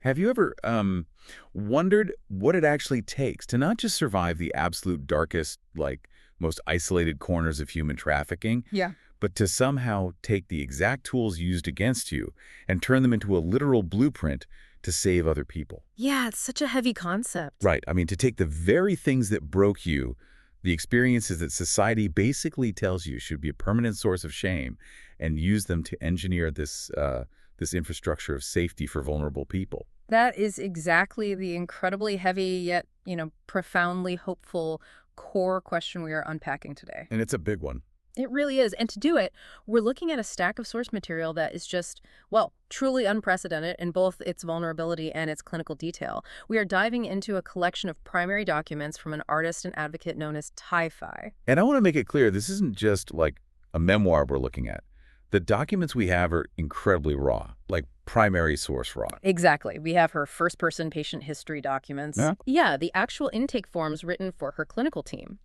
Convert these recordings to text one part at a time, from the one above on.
Have you ever wondered what it actually takes to not just survive the absolute darkest, like most isolated corners of human trafficking, Yeah. but to somehow take the exact tools used against you and turn them into a literal blueprint to save other people? Yeah, it's such a heavy concept. Right. I mean, to take the very things that broke you, the experiences that society basically tells you should be a permanent source of shame, and use them to engineer this infrastructure of safety for vulnerable people. That is exactly the incredibly heavy yet, profoundly hopeful core question we are unpacking today. And it's a big one. It really is. And to do it, we're looking at a stack of source material that is just, well, truly unprecedented in both its vulnerability and its clinical detail. We are diving into a collection of primary documents from an artist and advocate known as Ti-Fi. And I want to make it clear, this isn't just like a memoir we're looking at. The documents we have are incredibly raw, like primary source raw. Exactly. We have her first-person patient history documents. Yeah. Yeah, the actual intake forms written for her clinical team.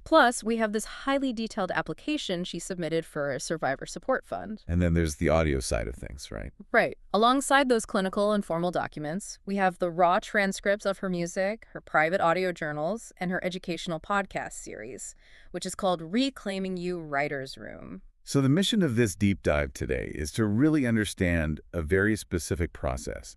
Plus, we have this highly detailed application she submitted for a survivor support fund. And then there's the audio side of things, right? Right. Alongside those clinical and formal documents, we have the raw transcripts of her music, her private audio journals, and her educational podcast series, which is called Reclaiming You Writer's Room. So the mission of this deep dive today is to really understand a very specific process.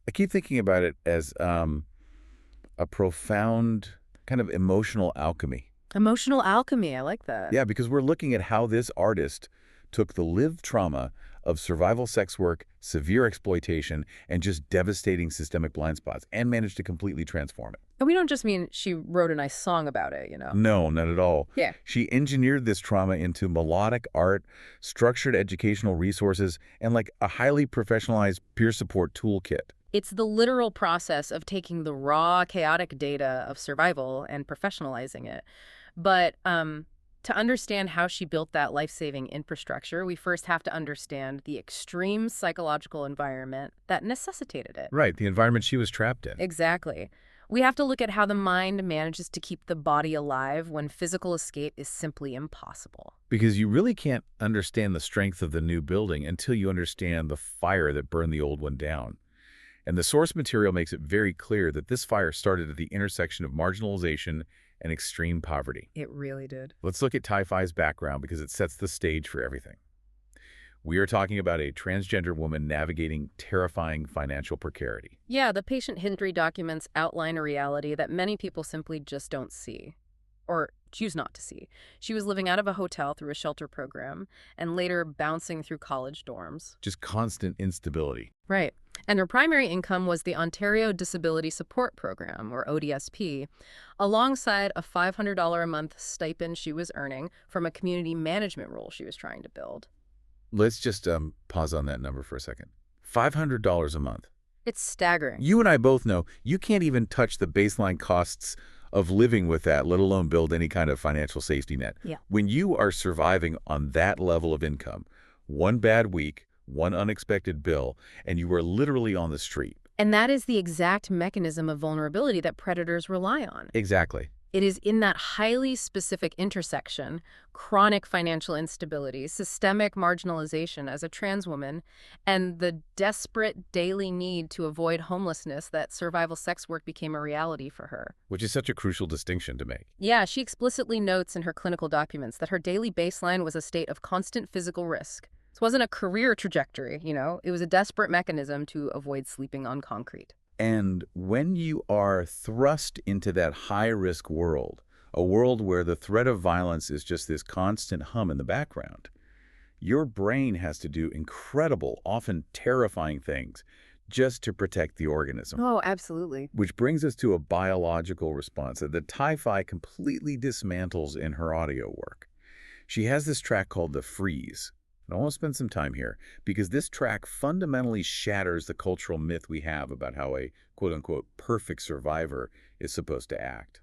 I keep thinking about it as a profound kind of emotional alchemy. Emotional alchemy, I like that. Yeah, because we're looking at how this artist took the lived trauma of survival sex work, severe exploitation, and just devastating systemic blind spots and managed to completely transform it. And we don't just mean she wrote a nice song about it. No, not at all. Yeah. She engineered this trauma into melodic art, structured educational resources, and like a highly professionalized peer support toolkit. It's the literal process of taking the raw, chaotic data of survival and professionalizing it. But to understand how she built that life-saving infrastructure, we first have to understand the extreme psychological environment that necessitated it. Right, the environment she was trapped in. Exactly. We have to look at how the mind manages to keep the body alive when physical escape is simply impossible. Because you really can't understand the strength of the new building until you understand the fire that burned the old one down. And the source material makes it very clear that this fire started at the intersection of marginalization and extreme poverty. It really did. Let's look at Ti-Fi's background because it sets the stage for everything. We are talking about a transgender woman navigating terrifying financial precarity. Yeah, the patient history documents outline a reality that many people simply just don't see, or choose not to see. She was living out of a hotel through a shelter program, and later bouncing through college dorms. Just constant instability. Right. And her primary income was the Ontario Disability Support Program, or ODSP, alongside a $500 a month stipend she was earning from a community management role she was trying to build. Let's just pause on that number for a second. $500 a month. It's staggering. You and I both know you can't even touch the baseline costs of living with that, let alone build any kind of financial safety net. Yeah. When you are surviving on that level of income, one bad week, one unexpected bill, and you are literally on the street. And that is the exact mechanism of vulnerability that predators rely on. Exactly. It is in that highly specific intersection, chronic financial instability, systemic marginalization as a trans woman, and the desperate daily need to avoid homelessness that survival sex work became a reality for her. Which is such a crucial distinction to make. Yeah, she explicitly notes in her clinical documents that her daily baseline was a state of constant physical risk. This wasn't a career trajectory, it was a desperate mechanism to avoid sleeping on concrete. And when you are thrust into that high-risk world, a world where the threat of violence is just this constant hum in the background, your brain has to do incredible, often terrifying things just to protect the organism. Oh, absolutely. Which brings us to a biological response that Ti-Fi completely dismantles in her audio work. She has this track called The Freeze. And I want to spend some time here because this track fundamentally shatters the cultural myth we have about how a quote-unquote perfect survivor is supposed to act.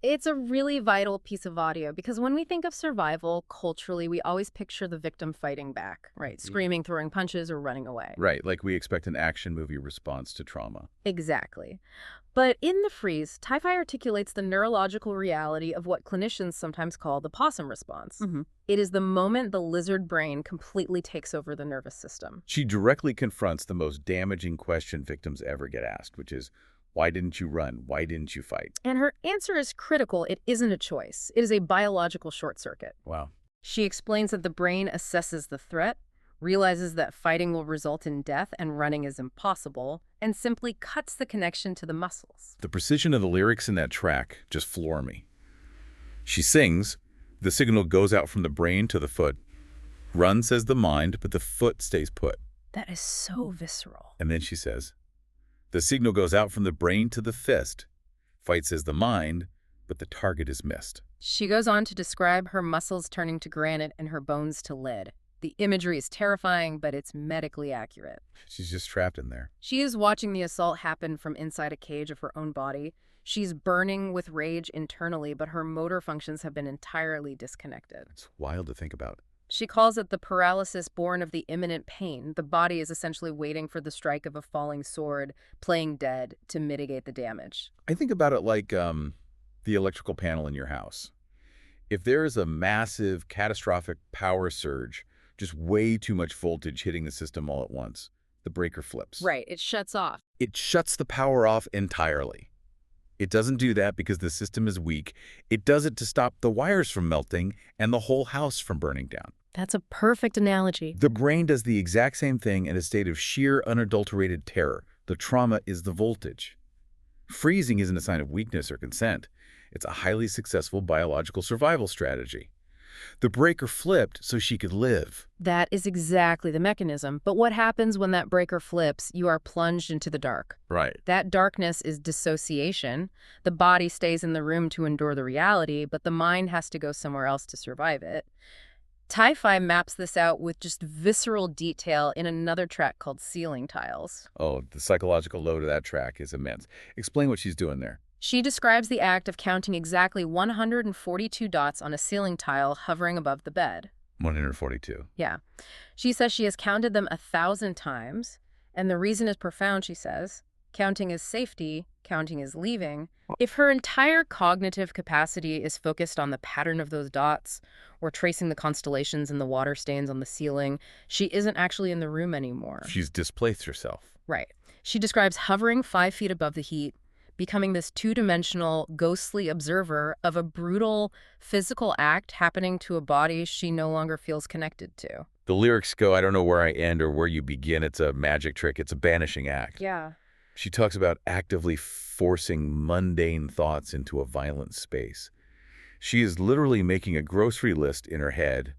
It's a really vital piece of audio because when we think of survival culturally, we always picture the victim fighting back, right? Screaming, throwing punches, or running away. Right, like we expect an action movie response to trauma. Exactly. But in the freeze, Typhi articulates the neurological reality of what clinicians sometimes call the possum response. It is the moment the lizard brain completely takes over the nervous system. She directly confronts the most damaging question victims ever get asked, which is, why didn't you run? Why didn't you fight? And her answer is critical. It isn't a choice. It is a biological short circuit. Wow. She explains that the brain assesses the threat, realizes that fighting will result in death and running is impossible, and simply cuts the connection to the muscles. The precision of the lyrics in that track just floor me. She sings, the signal goes out from the brain to the foot. Run, says the mind, but the foot stays put. That is so visceral. And then she says, the signal goes out from the brain to the fist. Fight, says the mind, but the target is missed. She goes on to describe her muscles turning to granite and her bones to lead. The imagery is terrifying, but it's medically accurate. She's just trapped in there. She is watching the assault happen from inside a cage of her own body. She's burning with rage internally, but her motor functions have been entirely disconnected. It's wild to think about. She calls it the paralysis born of the imminent pain. The body is essentially waiting for the strike of a falling sword, playing dead, to mitigate the damage. I think about it like the electrical panel in your house. If there is a massive, catastrophic power surge, just way too much voltage hitting the system all at once, the breaker flips. Right, it shuts off. It shuts the power off entirely. It doesn't do that because the system is weak. It does it to stop the wires from melting and the whole house from burning down. That's a perfect analogy. The brain does the exact same thing in a state of sheer, unadulterated terror. The trauma is the voltage. Freezing isn't a sign of weakness or consent. It's a highly successful biological survival strategy. The breaker flipped so she could live. That is exactly the mechanism. But what happens when that breaker flips? You are plunged into the dark. Right. That darkness is dissociation. The body stays in the room to endure the reality, but the mind has to go somewhere else to survive it. Typhi maps this out with just visceral detail in another track called Ceiling Tiles. Oh, the psychological load of that track is immense. Explain what she's doing there. She describes the act of counting exactly 142 dots on a ceiling tile hovering above the bed. 142. Yeah. She says she has counted them 1,000 times, and the reason is profound, she says. Counting is safety, counting is leaving. If her entire cognitive capacity is focused on the pattern of those dots, or tracing the constellations and the water stains on the ceiling, she isn't actually in the room anymore. She's displaced herself. Right. She describes hovering 5 feet above the heat, becoming this two-dimensional, ghostly observer of a brutal physical act happening to a body she no longer feels connected to. The lyrics go, I don't know where I end or where you begin. It's a magic trick. It's a banishing act. Yeah. She talks about actively forcing mundane thoughts into a violent space. She is literally making a grocery list in her head.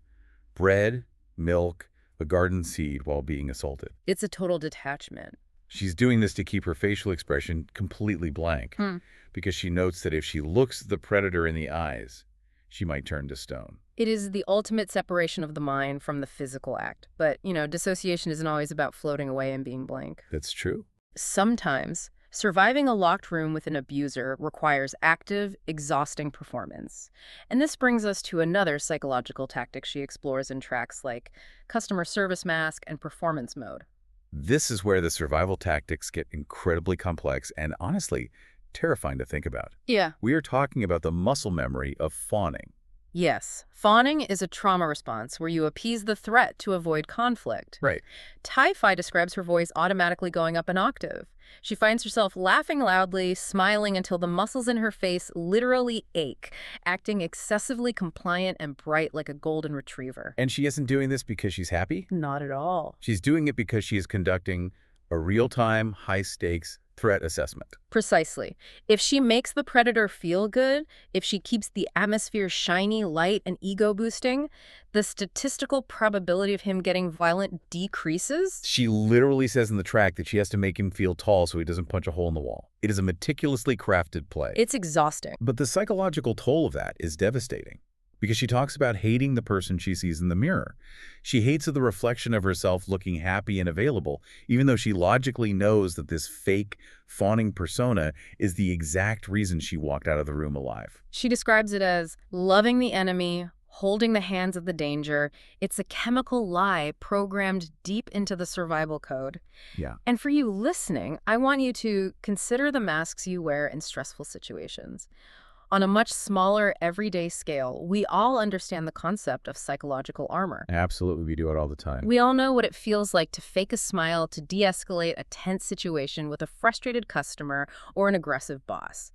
Bread, milk, a garden seed while being assaulted. It's a total detachment. She's doing this to keep her facial expression completely blank because she notes that if she looks the predator in the eyes, she might turn to stone. It is the ultimate separation of the mind from the physical act. But, dissociation isn't always about floating away and being blank. That's true. Sometimes, surviving a locked room with an abuser requires active, exhausting performance. And this brings us to another psychological tactic she explores in tracks like customer service mask and performance mode. This is where the survival tactics get incredibly complex and, honestly, terrifying to think about. Yeah. We are talking about the muscle memory of fawning. Yes. Fawning is a trauma response where you appease the threat to avoid conflict. Right. Typhi describes her voice automatically going up an octave. She finds herself laughing loudly, smiling until the muscles in her face literally ache, acting excessively compliant and bright like a golden retriever. And she isn't doing this because she's happy? Not at all. She's doing it because she is conducting a real-time, high-stakes threat assessment. Precisely. If she makes the predator feel good, if she keeps the atmosphere shiny, light, and ego-boosting, the statistical probability of him getting violent decreases. She literally says in the track that she has to make him feel tall so he doesn't punch a hole in the wall. It is a meticulously crafted play. It's exhausting. But the psychological toll of that is devastating. because she talks about hating the person she sees in the mirror. She hates the reflection of herself looking happy and available, even though she logically knows that this fake, fawning persona is the exact reason she walked out of the room alive. She describes it as loving the enemy, holding the hands of the danger. It's a chemical lie programmed deep into the survival code. Yeah. And for you listening, I want you to consider the masks you wear in stressful situations. On a much smaller, everyday scale, we all understand the concept of psychological armor. Absolutely, we do it all the time. We all know what it feels like to fake a smile to de-escalate a tense situation with a frustrated customer or an aggressive boss.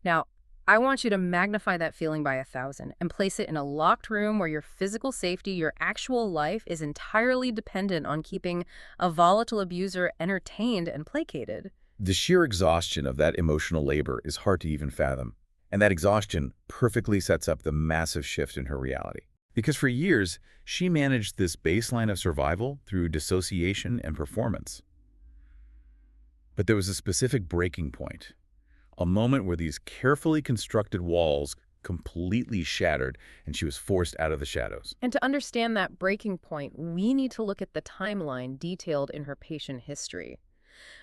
Now, I want you to magnify that feeling by 1,000 and place it in a locked room where your physical safety, your actual life, is entirely dependent on keeping a volatile abuser entertained and placated. The sheer exhaustion of that emotional labor is hard to even fathom. And that exhaustion perfectly sets up the massive shift in her reality. Because for years, she managed this baseline of survival through dissociation and performance. But there was a specific breaking point, a moment where these carefully constructed walls completely shattered and she was forced out of the shadows. And to understand that breaking point, we need to look at the timeline detailed in her patient history.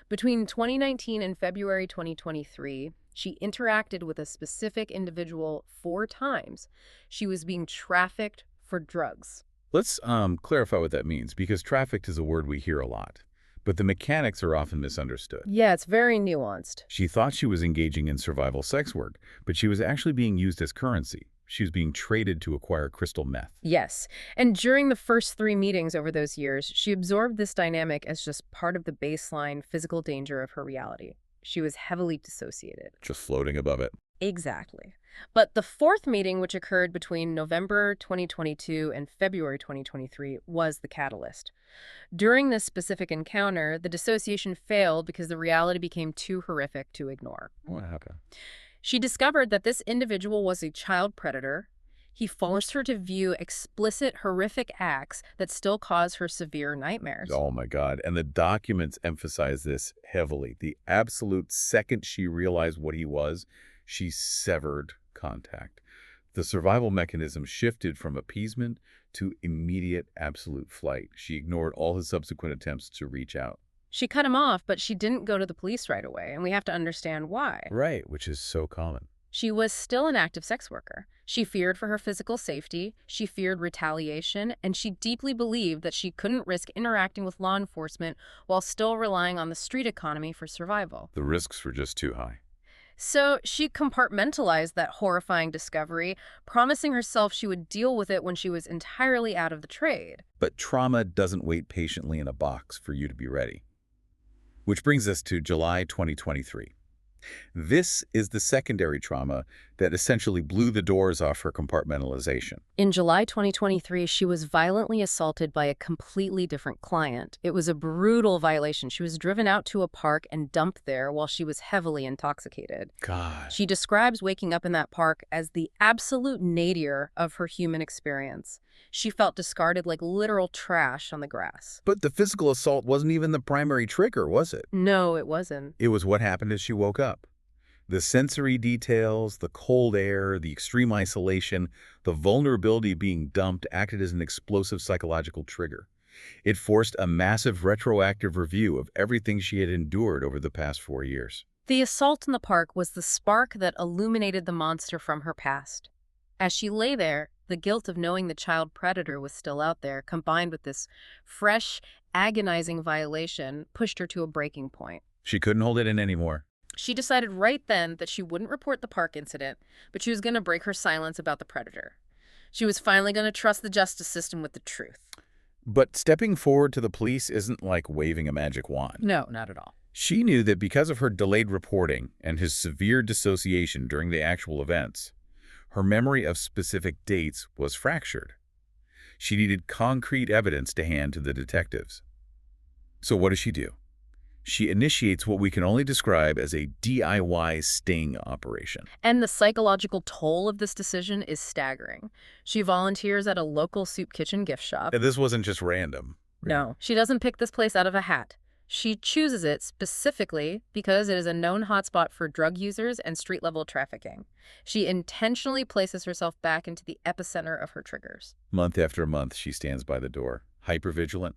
Between 2019 and February 2023, she interacted with a specific individual 4 times. She was being trafficked for drugs. Let's clarify what that means, because trafficked is a word we hear a lot, but the mechanics are often misunderstood. Yeah, it's very nuanced. She thought she was engaging in survival sex work, but she was actually being used as currency. She was being traded to acquire crystal meth. Yes, and during the first 3 meetings over those years, she absorbed this dynamic as just part of the baseline physical danger of her reality. She was heavily dissociated. Just floating above it. Exactly. But the 4th meeting, which occurred between November 2022 and February 2023, was the catalyst. During this specific encounter, the dissociation failed because the reality became too horrific to ignore. What happened? She discovered that this individual was a child predator. He forced her to view explicit, horrific acts that still cause her severe nightmares. Oh my God. And the documents emphasize this heavily. The absolute second she realized what he was, she severed contact. The survival mechanism shifted from appeasement to immediate absolute flight. She ignored all his subsequent attempts to reach out. She cut him off, but she didn't go to the police right away, and we have to understand why. Right, which is so common. She was still an active sex worker. She feared for her physical safety, she feared retaliation, and she deeply believed that she couldn't risk interacting with law enforcement while still relying on the street economy for survival. The risks were just too high. So she compartmentalized that horrifying discovery, promising herself she would deal with it when she was entirely out of the trade. But trauma doesn't wait patiently in a box for you to be ready. Which brings us to July 2023. This is the secondary trauma that essentially blew the doors off her compartmentalization. In July 2023, she was violently assaulted by a completely different client. It was a brutal violation. She was driven out to a park and dumped there while she was heavily intoxicated. God. She describes waking up in that park as the absolute nadir of her human experience. She felt discarded like literal trash on the grass. But the physical assault wasn't even the primary trigger, was it? No, it wasn't. It was what happened as she woke up. The sensory details, the cold air, the extreme isolation, the vulnerability being dumped acted as an explosive psychological trigger. It forced a massive retroactive review of everything she had endured over the past 4 years. The assault in the park was the spark that illuminated the monster from her past. As she lay there, the guilt of knowing the child predator was still out there, combined with this fresh, agonizing violation, pushed her to a breaking point. She couldn't hold it in anymore. She decided right then that she wouldn't report the park incident, but she was going to break her silence about the predator. She was finally going to trust the justice system with the truth. But stepping forward to the police isn't like waving a magic wand. No, not at all. She knew that because of her delayed reporting and his severe dissociation during the actual events, her memory of specific dates was fractured. She needed concrete evidence to hand to the detectives. So what does she do? She initiates what we can only describe as a DIY sting operation. And the psychological toll of this decision is staggering. She volunteers at a local soup kitchen gift shop. And this wasn't just random. No, she doesn't pick this place out of a hat. She chooses it specifically because it is a known hotspot for drug users and street-level trafficking. She intentionally places herself back into the epicenter of her triggers. Month after month, she stands by the door, hypervigilant,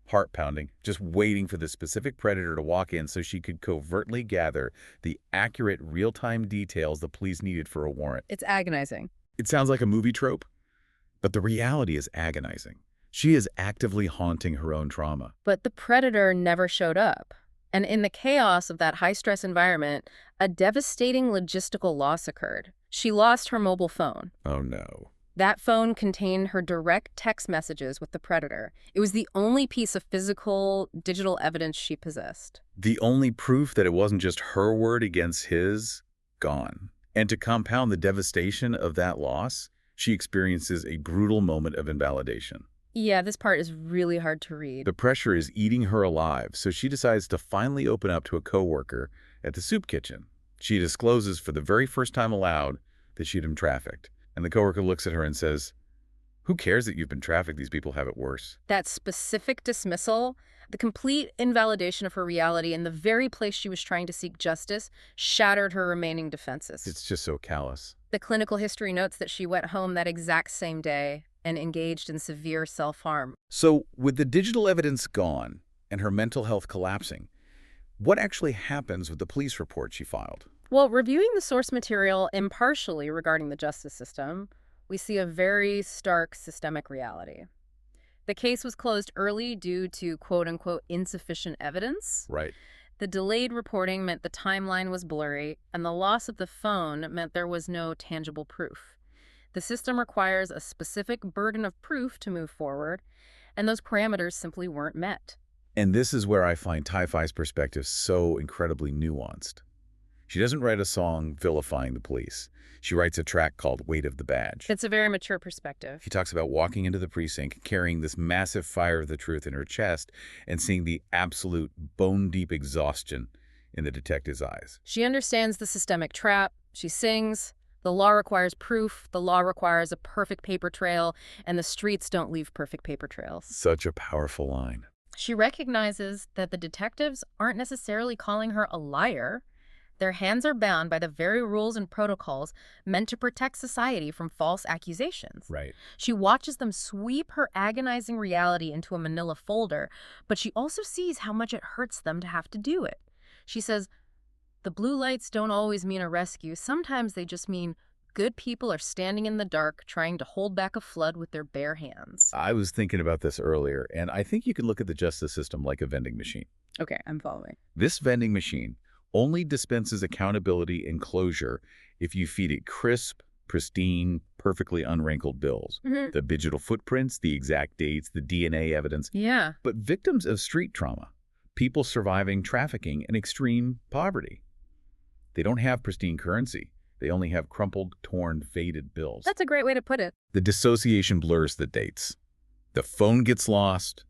heart pounding, just waiting for the specific predator to walk in so she could covertly gather the accurate real-time details the police needed for a warrant. It's agonizing. It sounds like a movie trope, but the reality is agonizing. She is actively haunting her own trauma. But the predator never showed up. And in the chaos of that high-stress environment, a devastating logistical loss occurred. She lost her mobile phone. Oh no. That phone contained her direct text messages with the predator. It was the only piece of physical, digital evidence she possessed. The only proof that it wasn't just her word against his, gone. And to compound the devastation of that loss, she experiences a brutal moment of invalidation. Yeah, this part is really hard to read. The pressure is eating her alive, so she decides to finally open up to a coworker at the soup kitchen. She discloses for the very first time aloud that she'd been trafficked. And the coworker looks at her and says, "Who cares that you've been trafficked? These people have it worse." That specific dismissal, the complete invalidation of her reality in the very place she was trying to seek justice, shattered her remaining defenses. It's just so callous. The clinical history notes that she went home that exact same day and engaged in severe self-harm. So, with the digital evidence gone and her mental health collapsing, what actually happens with the police report she filed? Well, reviewing the source material impartially regarding the justice system, we see a very stark systemic reality. The case was closed early due to quote-unquote insufficient evidence. Right. The delayed reporting meant the timeline was blurry, and the loss of the phone meant there was no tangible proof. The system requires a specific burden of proof to move forward, and those parameters simply weren't met. And this is where I find Tai-Fi's perspective so incredibly nuanced. She doesn't write a song vilifying the police. She writes a track called Weight of the Badge. It's a very mature perspective. She talks about walking into the precinct, carrying this massive fire of the truth in her chest, and seeing the absolute bone-deep exhaustion in the detective's eyes. She understands the systemic trap. She sings, "The law requires proof, the law requires a perfect paper trail, and the streets don't leave perfect paper trails." Such a powerful line. She recognizes that the detectives aren't necessarily calling her a liar. Their hands are bound by the very rules and protocols meant to protect society from false accusations. Right. She watches them sweep her agonizing reality into a manila folder, but she also sees how much it hurts them to have to do it. She says, "The blue lights don't always mean a rescue. Sometimes they just mean good people are standing in the dark trying to hold back a flood with their bare hands." I was thinking about this earlier, and I think you could look at the justice system like a vending machine. Okay, I'm following. This vending machine only dispenses accountability and closure if you feed it crisp, pristine, perfectly unwrinkled bills. The digital footprints, the exact dates, the DNA evidence. Yeah. But victims of street trauma, people surviving trafficking and extreme poverty, they don't have pristine currency. They only have crumpled, torn, faded bills. That's a great way to put it. The dissociation blurs the dates. The phone gets lost.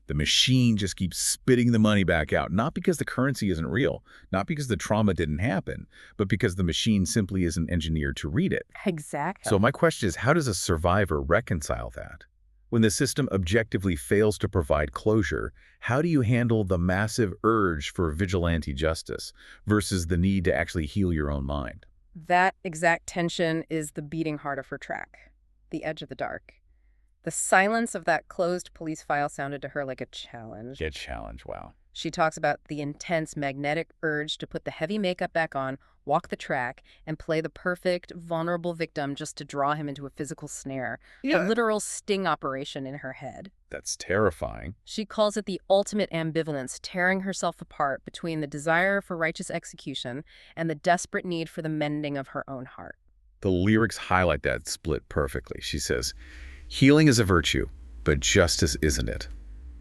The machine just keeps spitting the money back out, not because the currency isn't real, not because the trauma didn't happen, but because the machine simply isn't engineered to read it. Exactly. So my question is, how does a survivor reconcile that? When the system objectively fails to provide closure, how do you handle the massive urge for vigilante justice versus the need to actually heal your own mind? That exact tension is the beating heart of her track, the edge of the dark. The silence of that closed police file sounded to her like a challenge. Get challenged, wow. She talks about the intense magnetic urge to put the heavy makeup back on, walk the track, and play the perfect, vulnerable victim just to draw him into a physical snare. A literal sting operation in her head. That's terrifying. She calls it the ultimate ambivalence, tearing herself apart between the desire for righteous execution and the desperate need for the mending of her own heart. The lyrics highlight that split perfectly. She says, "Healing is a virtue, but justice isn't it.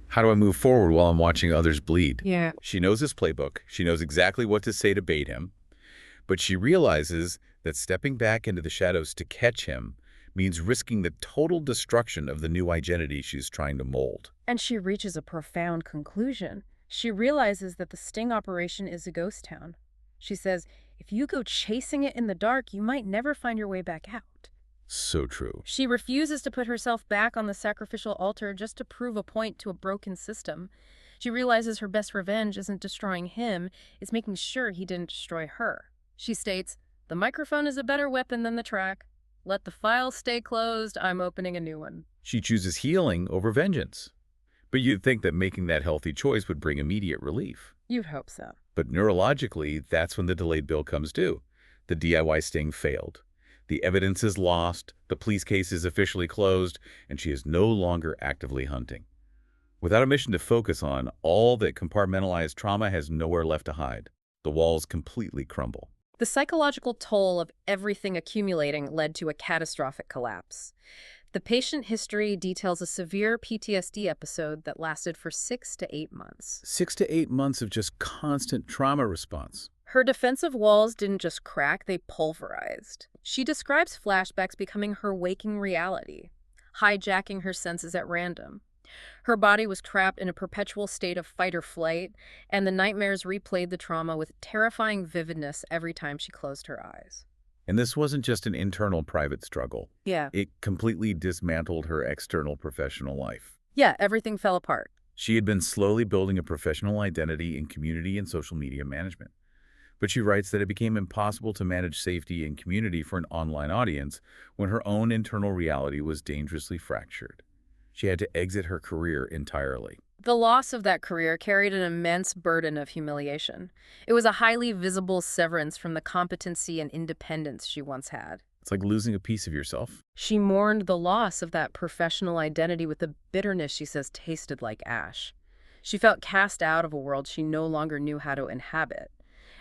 How do I move forward while I'm watching others bleed?" Yeah. She knows his playbook. She knows exactly what to say to bait him. But she realizes that stepping back into the shadows to catch him means risking the total destruction of the new identity she's trying to mold. And she reaches a profound conclusion. She realizes that the sting operation is a ghost town. She says, if you go chasing it in the dark, you might never find your way back out. So true. She refuses to put herself back on the sacrificial altar just to prove a point to a broken system. She realizes her best revenge isn't destroying him, it's making sure he didn't destroy her. She states, "The microphone is a better weapon than the track. Let the file stay closed, I'm opening a new one." She chooses healing over vengeance. But you'd think that making that healthy choice would bring immediate relief. You'd hope so. But neurologically, that's when the delayed bill comes due. The DIY sting failed. The evidence is lost, the police case is officially closed, and she is no longer actively hunting. Without a mission to focus on, all that compartmentalized trauma has nowhere left to hide. The walls completely crumble. The psychological toll of everything accumulating led to a catastrophic collapse. The patient history details a severe PTSD episode that lasted for 6 to 8 months. 6 to 8 months of just constant trauma response. Her defensive walls didn't just crack, they pulverized. She describes flashbacks becoming her waking reality, hijacking her senses at random. Her body was trapped in a perpetual state of fight or flight, and the nightmares replayed the trauma with terrifying vividness every time she closed her eyes. And this wasn't just an internal private struggle. Yeah. It completely dismantled her external professional life. Yeah, everything fell apart. She had been slowly building a professional identity in community and social media management. But she writes that it became impossible to manage safety and community for an online audience when her own internal reality was dangerously fractured. She had to exit her career entirely. The loss of that career carried an immense burden of humiliation. It was a highly visible severance from the competency and independence she once had. It's like losing a piece of yourself. She mourned the loss of that professional identity with a bitterness she says tasted like ash. She felt cast out of a world she no longer knew how to inhabit.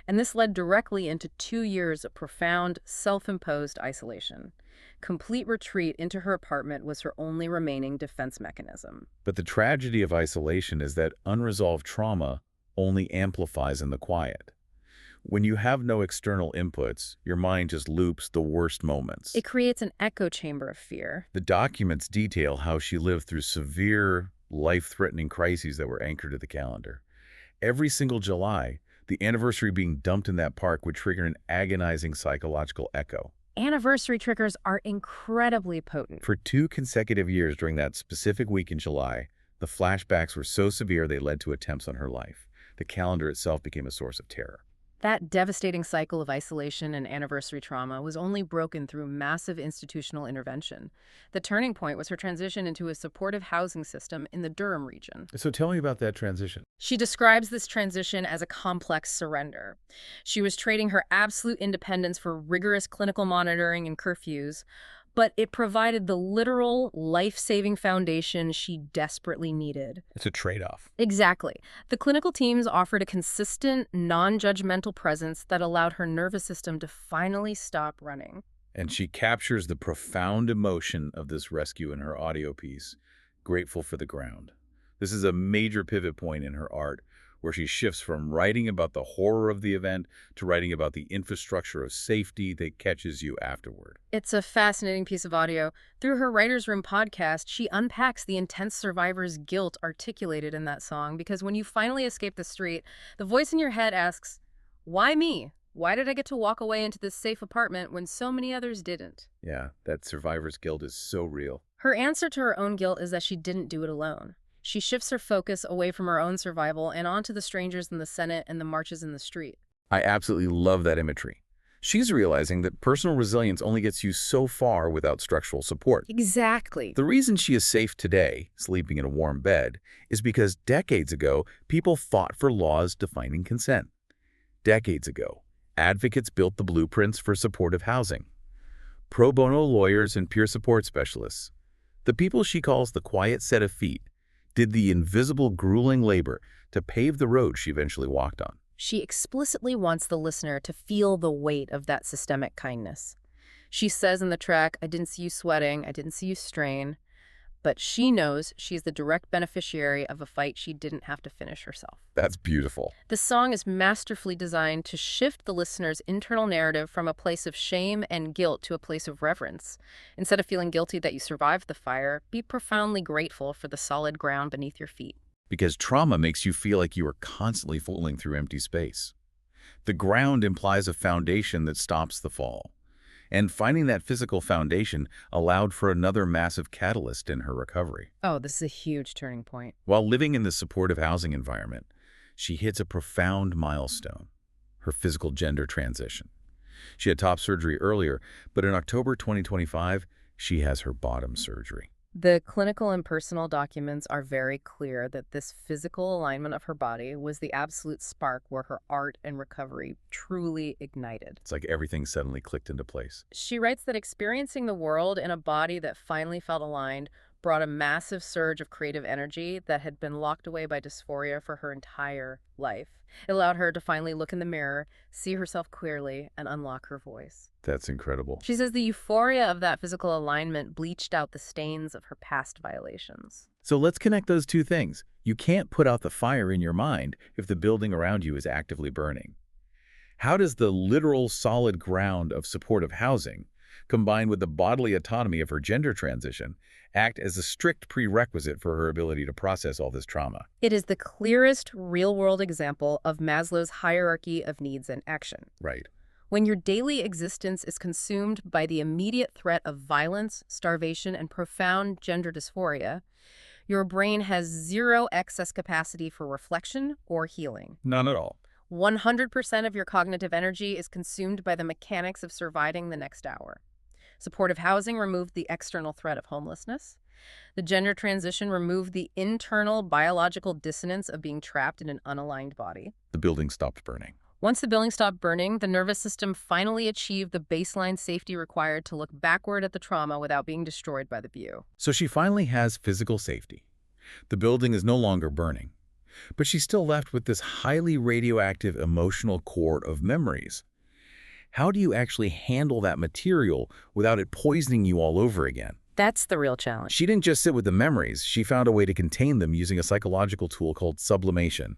And this led directly into 2 years of profound, self-imposed isolation. Complete retreat into her apartment was her only remaining defense mechanism. But the tragedy of isolation is that unresolved trauma only amplifies in the quiet. When you have no external inputs, your mind just loops the worst moments. It creates an echo chamber of fear. The documents detail how she lived through severe, life-threatening crises that were anchored to the calendar. Every single July, the anniversary being dumped in that park would trigger an agonizing psychological echo. Anniversary triggers are incredibly potent. For 2 consecutive years during that specific week in July, the flashbacks were so severe they led to attempts on her life. The calendar itself became a source of terror. That devastating cycle of isolation and anniversary trauma was only broken through massive institutional intervention. The turning point was her transition into a supportive housing system in the Durham region. So tell me about that transition. She describes this transition as a complex surrender. She was trading her absolute independence for rigorous clinical monitoring and curfews, but it provided the literal, life-saving foundation she desperately needed. It's a trade-off. Exactly. The clinical teams offered a consistent, non-judgmental presence that allowed her nervous system to finally stop running. And she captures the profound emotion of this rescue in her audio piece, Grateful for the Ground. This is a major pivot point in her art, where she shifts from writing about the horror of the event to writing about the infrastructure of safety that catches you afterward. It's a fascinating piece of audio. Through her Writer's Room podcast, she unpacks the intense survivor's guilt articulated in that song, because when you finally escape the street, the voice in your head asks, "Why me? Why did I get to walk away into this safe apartment when so many others didn't?" Yeah, that survivor's guilt is so real. Her answer to her own guilt is that she didn't do it alone. She shifts her focus away from her own survival and onto the strangers in the Senate and the marches in the street. I absolutely love that imagery. She's realizing that personal resilience only gets you so far without structural support. Exactly. The reason she is safe today, sleeping in a warm bed, is because decades ago, people fought for laws defining consent. Decades ago, advocates built the blueprints for supportive housing. Pro bono lawyers and peer support specialists, the people she calls the quiet set of feet, did the invisible, grueling labor to pave the road she eventually walked on. She explicitly wants the listener to feel the weight of that systemic kindness. She says in the track, "I didn't see you sweating, I didn't see you strain," but she knows she's the direct beneficiary of a fight she didn't have to finish herself. That's beautiful. The song is masterfully designed to shift the listener's internal narrative from a place of shame and guilt to a place of reverence. Instead of feeling guilty that you survived the fire, be profoundly grateful for the solid ground beneath your feet. Because trauma makes you feel like you are constantly falling through empty space. The ground implies a foundation that stops the fall. And finding that physical foundation allowed for another massive catalyst in her recovery. Oh, this is a huge turning point. While living in the supportive housing environment, she hits a profound milestone, her physical gender transition. She had top surgery earlier, but in October 2025, she has her bottom surgery. The clinical and personal documents are very clear that this physical alignment of her body was the absolute spark where her art and recovery truly ignited. It's like everything suddenly clicked into place. She writes that experiencing the world in a body that finally felt aligned brought a massive surge of creative energy that had been locked away by dysphoria for her entire life. It allowed her to finally look in the mirror, see herself clearly, and unlock her voice. That's incredible. She says the euphoria of that physical alignment bleached out the stains of her past violations. So let's connect those two things. You can't put out the fire in your mind if the building around you is actively burning. How does the literal solid ground of supportive housing, combined with the bodily autonomy of her gender transition, act as a strict prerequisite for her ability to process all this trauma? It is the clearest real-world example of Maslow's hierarchy of needs and action. Right. When your daily existence is consumed by the immediate threat of violence, starvation, and profound gender dysphoria, your brain has zero excess capacity for reflection or healing. None at all. 100% of your cognitive energy is consumed by the mechanics of surviving the next hour. Supportive housing removed the external threat of homelessness. The gender transition removed the internal biological dissonance of being trapped in an unaligned body. The building stopped burning. Once the building stopped burning, the nervous system finally achieved the baseline safety required to look backward at the trauma without being destroyed by the view. So she finally has physical safety. The building is no longer burning. But she's still left with this highly radioactive emotional core of memories. How do you actually handle that material without it poisoning you all over again? That's the real challenge. She didn't just sit with the memories. She found a way to contain them using a psychological tool called sublimation.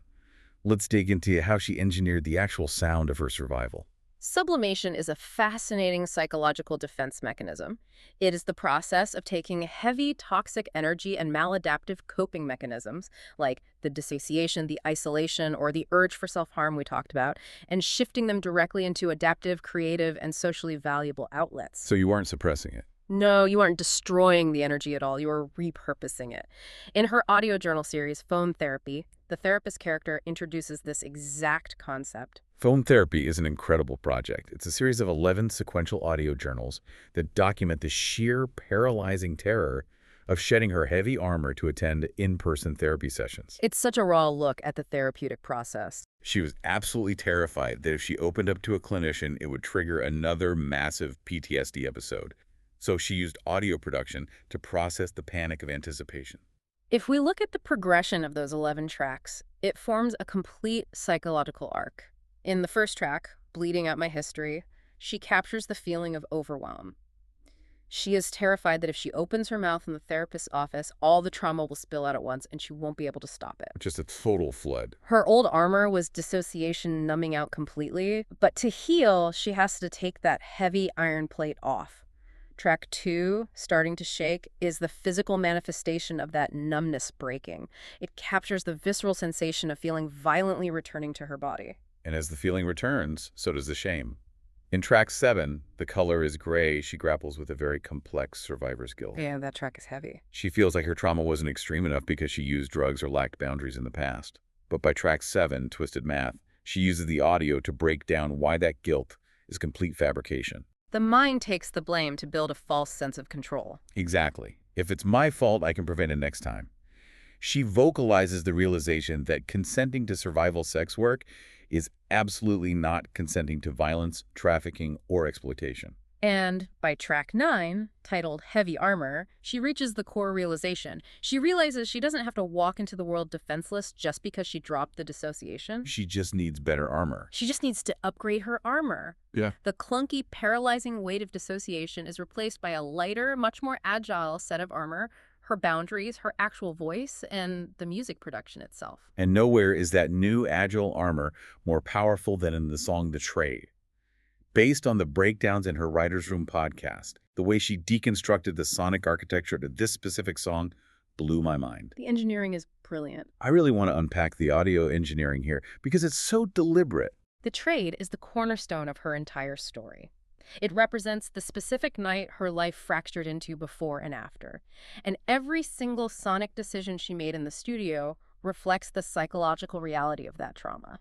Let's dig into how she engineered the actual sound of her survival. Sublimation is a fascinating psychological defense mechanism. It is the process of taking heavy toxic energy and maladaptive coping mechanisms, like the dissociation, the isolation, or the urge for self-harm we talked about, and shifting them directly into adaptive, creative, and socially valuable outlets. So you aren't suppressing it? No, you aren't destroying the energy at all. You are repurposing it. In her audio journal series, Phone Therapy, the therapist character introduces this exact concept. Phone Therapy is an incredible project. It's a series of 11 sequential audio journals that document the sheer paralyzing terror of shedding her heavy armor to attend in-person therapy sessions. It's such a raw look at the therapeutic process. She was absolutely terrified that if she opened up to a clinician, it would trigger another massive PTSD episode. So she used audio production to process the panic of anticipation. If we look at the progression of those 11 tracks, it forms a complete psychological arc. In the first track, Bleeding Out My History, she captures the feeling of overwhelm. She is terrified that if she opens her mouth in the therapist's office, all the trauma will spill out at once and she won't be able to stop it. Just a total flood. Her old armor was dissociation numbing out completely, but to heal, she has to take that heavy iron plate off. Track 2, Starting to Shake, is the physical manifestation of that numbness breaking. It captures the visceral sensation of feeling violently returning to her body. And as the feeling returns, so does the shame. In track 7, The Color is Gray, she grapples with a very complex survivor's guilt. Yeah, that track is heavy. She feels like her trauma wasn't extreme enough because she used drugs or lacked boundaries in the past. But by track 7, Twisted Math, she uses the audio to break down why that guilt is complete fabrication. The mind takes the blame to build a false sense of control. Exactly. If it's my fault, I can prevent it next time. She vocalizes the realization that consenting to survival sex work is absolutely not consenting to violence, trafficking, or exploitation. And by track 9, titled Heavy Armor, she reaches the core realization. She realizes she doesn't have to walk into the world defenseless just because she dropped the dissociation. She just needs better armor. She just needs to upgrade her armor. Yeah. The clunky, paralyzing weight of dissociation is replaced by a lighter, much more agile set of armor, her boundaries, her actual voice, and the music production itself. And nowhere is that new agile armor more powerful than in the song The Trade. Based on the breakdowns in her Writer's Room podcast, the way she deconstructed the sonic architecture to this specific song blew my mind. The engineering is brilliant. I really want to unpack the audio engineering here because it's so deliberate. The Trade is the cornerstone of her entire story. It represents the specific night her life fractured into before and after. And every single sonic decision she made in the studio reflects the psychological reality of that trauma.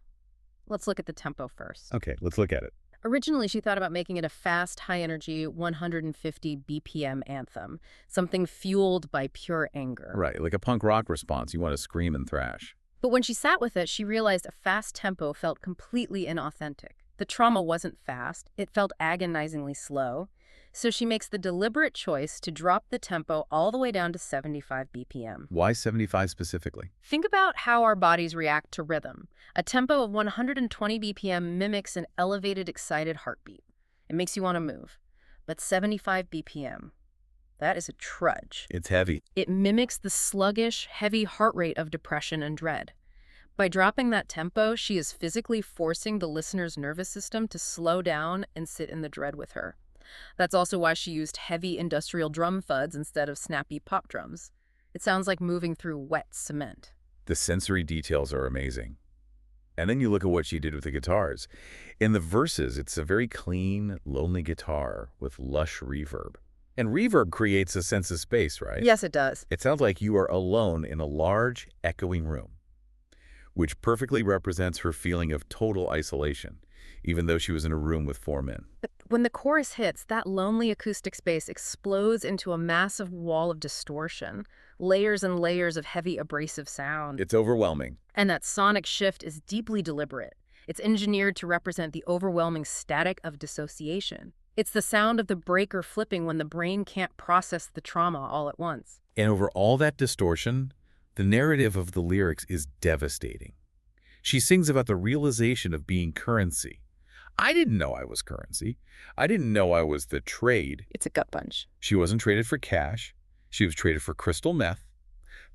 Let's look at the tempo first. Okay, let's look at it. Originally, she thought about making it a fast, high-energy, 150 BPM anthem, something fueled by pure anger. Right, like a punk rock response. You want to scream and thrash. But when she sat with it, she realized a fast tempo felt completely inauthentic. The trauma wasn't fast, it felt agonizingly slow. So she makes the deliberate choice to drop the tempo all the way down to 75 BPM. Why 75 specifically? Think about how our bodies react to rhythm. A tempo of 120 BPM mimics an elevated, excited heartbeat. It makes you want to move. But 75 BPM, that is a trudge. It's heavy. It mimics the sluggish, heavy heart rate of depression and dread. By dropping that tempo, she is physically forcing the listener's nervous system to slow down and sit in the dread with her. That's also why she used heavy industrial drum thuds instead of snappy pop drums. It sounds like moving through wet cement. The sensory details are amazing. And then you look at what she did with the guitars. In the verses, it's a very clean, lonely guitar with lush reverb. And reverb creates a sense of space, right? Yes, it does. It sounds like you are alone in a large, echoing room, which perfectly represents her feeling of total isolation, even though she was in a room with 4 men. But when the chorus hits, that lonely acoustic space explodes into a massive wall of distortion, layers and layers of heavy abrasive sound. It's overwhelming. And that sonic shift is deeply deliberate. It's engineered to represent the overwhelming static of dissociation. It's the sound of the breaker flipping when the brain can't process the trauma all at once. And over all that distortion, the narrative of the lyrics is devastating. She sings about the realization of being currency. I didn't know I was currency. I didn't know I was the trade. It's a gut punch. She wasn't traded for cash. She was traded for crystal meth.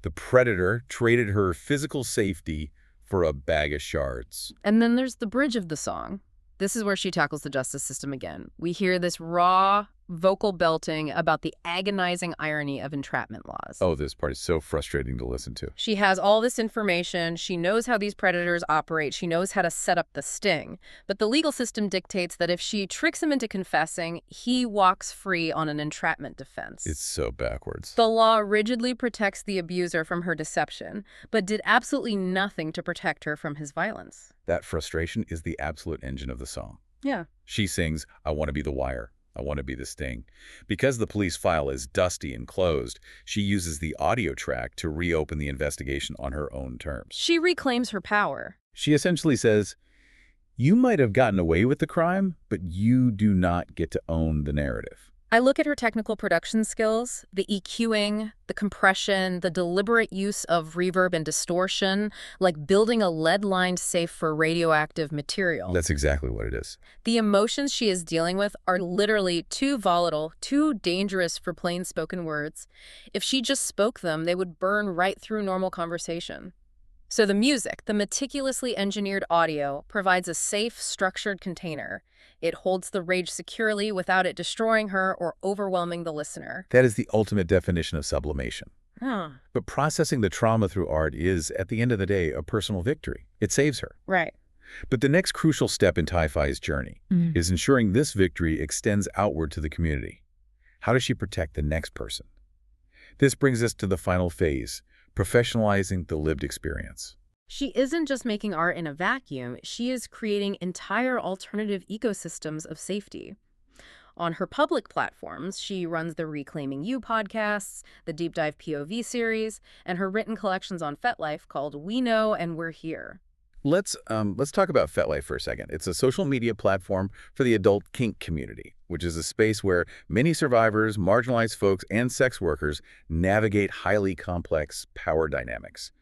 The predator traded her physical safety for a bag of shards. And then there's the bridge of the song. This is where she tackles the justice system again. We hear this raw vocal belting about the agonizing irony of entrapment laws. Oh, this part is so frustrating to listen to. She has all this information. She knows how these predators operate. She knows how to set up the sting. But the legal system dictates that if she tricks him into confessing, he walks free on an entrapment defense. It's so backwards. The law rigidly protects the abuser from her deception, but did absolutely nothing to protect her from his violence. That frustration is the absolute engine of the song. Yeah. She sings, "I want to be the wire. I want to be the sting." Because the police file is dusty and closed, she uses the audio track to reopen the investigation on her own terms. She reclaims her power. She essentially says, you might have gotten away with the crime, but you do not get to own the narrative. I look at her technical production skills, the EQing, the compression, the deliberate use of reverb and distortion, like building a lead-lined safe for radioactive material. That's exactly what it is. The emotions she is dealing with are literally too volatile, too dangerous for plain spoken words. If she just spoke them, they would burn right through normal conversation. So the music, the meticulously engineered audio, provides a safe, structured container. It holds the rage securely without it destroying her or overwhelming the listener. That is the ultimate definition of sublimation. Huh. But processing the trauma through art is, at the end of the day, a personal victory. It saves her. Right. But the next crucial step in Tai-Fi's journey is ensuring this victory extends outward to the community. How does she protect the next person? This brings us to the final phase, professionalizing the lived experience. She isn't just making art in a vacuum, she is creating entire alternative ecosystems of safety. On her public platforms, she runs the Reclaiming You podcasts, the Deep Dive POV series, and her written collections on FetLife called We Know and We're Here. Let's talk about FetLife for a second. It's a social media platform for the adult kink community, which is a space where many survivors, marginalized folks, and sex workers navigate highly complex power dynamics.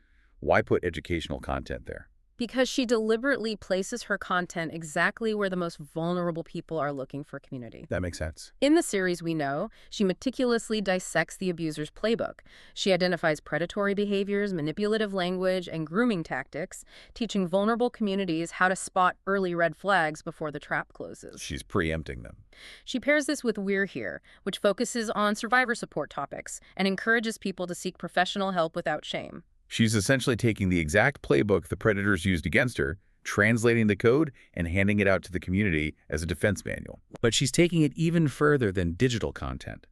Why put educational content there? Because she deliberately places her content exactly where the most vulnerable people are looking for community. That makes sense. In the series We Know, she meticulously dissects the abuser's playbook. She identifies predatory behaviors, manipulative language, and grooming tactics, teaching vulnerable communities how to spot early red flags before the trap closes. She's preempting them. She pairs this with We're Here, which focuses on survivor support topics and encourages people to seek professional help without shame. She's essentially taking the exact playbook the predators used against her, translating the code and handing it out to the community as a defense manual. But she's taking it even further than digital content.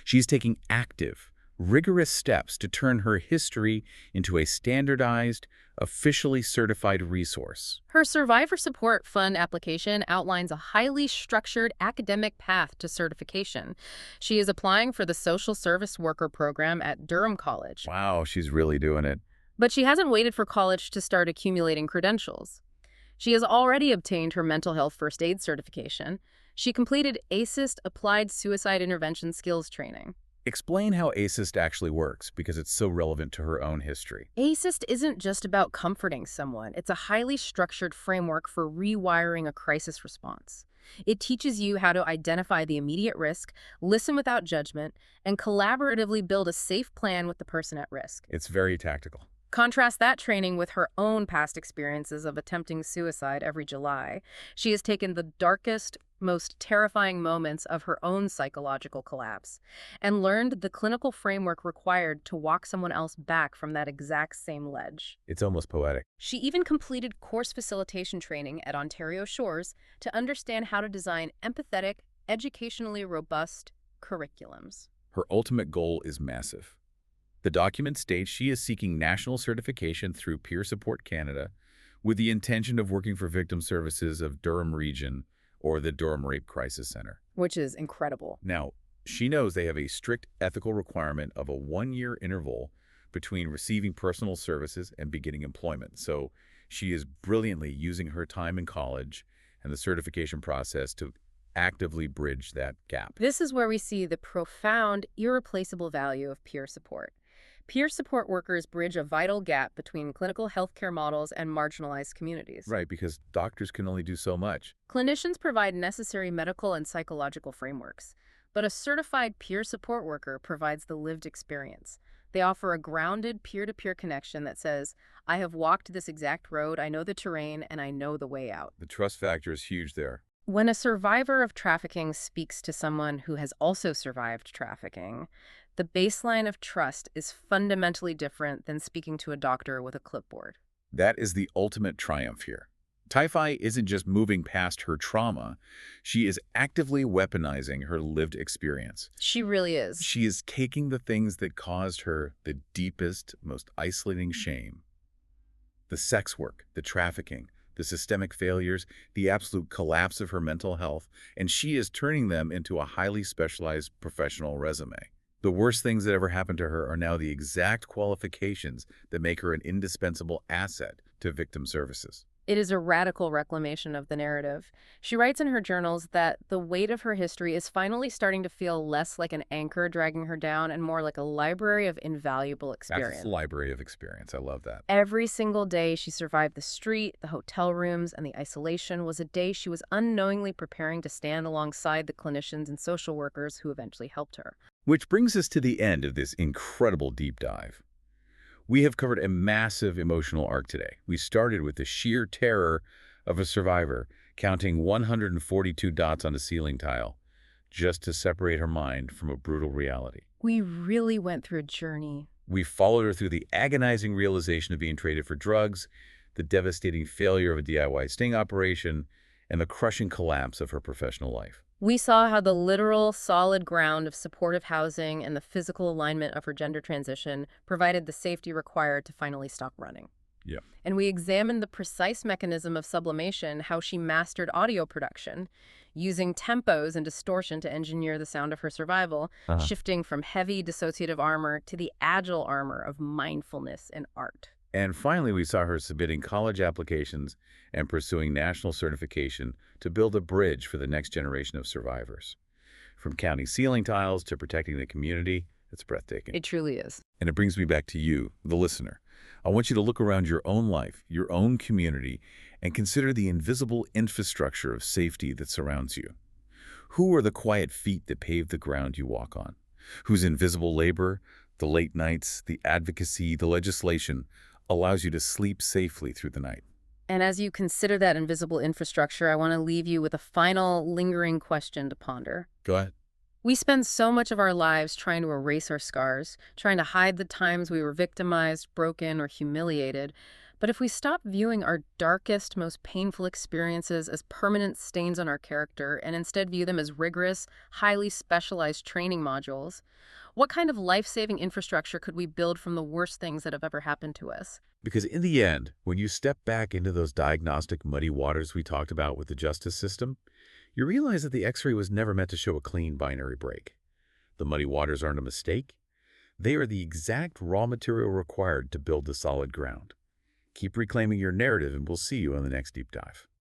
She's taking active, rigorous steps to turn her history into a standardized, officially certified resource. Her Survivor Support Fund application outlines a highly structured academic path to certification. She is applying for the Social Service Worker program at Durham College. Wow, she's really doing it. But she hasn't waited for college to start accumulating credentials. She has already obtained her mental health first aid certification. She completed ASIST Applied Suicide Intervention Skills Training. Explain how ASIST actually works, because it's so relevant to her own history. ASIST isn't just about comforting someone. It's a highly structured framework for rewiring a crisis response. It teaches you how to identify the immediate risk, listen without judgment, and collaboratively build a safe plan with the person at risk. It's very tactical. Contrast that training with her own past experiences of attempting suicide every July. She has taken the darkest, most terrifying moments of her own psychological collapse and learned the clinical framework required to walk someone else back from that exact same ledge. It's almost poetic. She even completed course facilitation training at Ontario Shores to understand how to design empathetic, educationally robust curriculums. Her ultimate goal is massive. The document states she is seeking national certification through Peer Support Canada with the intention of working for victim services of Durham Region or the Durham Rape Crisis Center. Which is incredible. Now, she knows they have a strict ethical requirement of a 1-year interval between receiving personal services and beginning employment. So she is brilliantly using her time in college and the certification process to actively bridge that gap. This is where we see the profound, irreplaceable value of peer support. Peer support workers bridge a vital gap between clinical healthcare models and marginalized communities. Right, because doctors can only do so much. Clinicians provide necessary medical and psychological frameworks, but a certified peer support worker provides the lived experience. They offer a grounded peer-to-peer connection that says, I have walked this exact road, I know the terrain, and I know the way out. The trust factor is huge there. When a survivor of trafficking speaks to someone who has also survived trafficking, the baseline of trust is fundamentally different than speaking to a doctor with a clipboard. That is the ultimate triumph here. Typhi isn't just moving past her trauma, she is actively weaponizing her lived experience. She really is. She is taking the things that caused her the deepest, most isolating shame. The sex work, the trafficking, the systemic failures, the absolute collapse of her mental health, and she is turning them into a highly specialized professional resume. The worst things that ever happened to her are now the exact qualifications that make her an indispensable asset to victim services. It is a radical reclamation of the narrative. She writes in her journals that the weight of her history is finally starting to feel less like an anchor dragging her down and more like a library of invaluable experience. That's a library of experience. I love that. Every single day she survived the street, the hotel rooms, and the isolation was a day she was unknowingly preparing to stand alongside the clinicians and social workers who eventually helped her. Which brings us to the end of this incredible deep dive. We have covered a massive emotional arc today. We started with the sheer terror of a survivor counting 142 dots on a ceiling tile just to separate her mind from a brutal reality. We really went through a journey. We followed her through the agonizing realization of being traded for drugs, the devastating failure of a DIY sting operation, and the crushing collapse of her professional life. We saw how the literal, solid ground of supportive housing and the physical alignment of her gender transition provided the safety required to finally stop running. Yeah. And we examined the precise mechanism of sublimation, how she mastered audio production, using tempos and distortion to engineer the sound of her survival, shifting from heavy dissociative armor to the agile armor of mindfulness and art. And finally, we saw her submitting college applications and pursuing national certification to build a bridge for the next generation of survivors. From counting ceiling tiles to protecting the community, it's breathtaking. It truly is. And it brings me back to you, the listener. I want you to look around your own life, your own community, and consider the invisible infrastructure of safety that surrounds you. Who are the quiet feet that pave the ground you walk on? Whose invisible labor, the late nights, the advocacy, the legislation, allows you to sleep safely through the night? And as you consider that invisible infrastructure, I want to leave you with a final lingering question to ponder. Go ahead. We spend so much of our lives trying to erase our scars, trying to hide the times we were victimized, broken, or humiliated. But if we stop viewing our darkest, most painful experiences as permanent stains on our character and instead view them as rigorous, highly specialized training modules, what kind of life-saving infrastructure could we build from the worst things that have ever happened to us? Because in the end, when you step back into those diagnostic muddy waters we talked about with the justice system, you realize that the X-ray was never meant to show a clean binary break. The muddy waters aren't a mistake. They are the exact raw material required to build the solid ground. Keep reclaiming your narrative, and we'll see you on the next deep dive.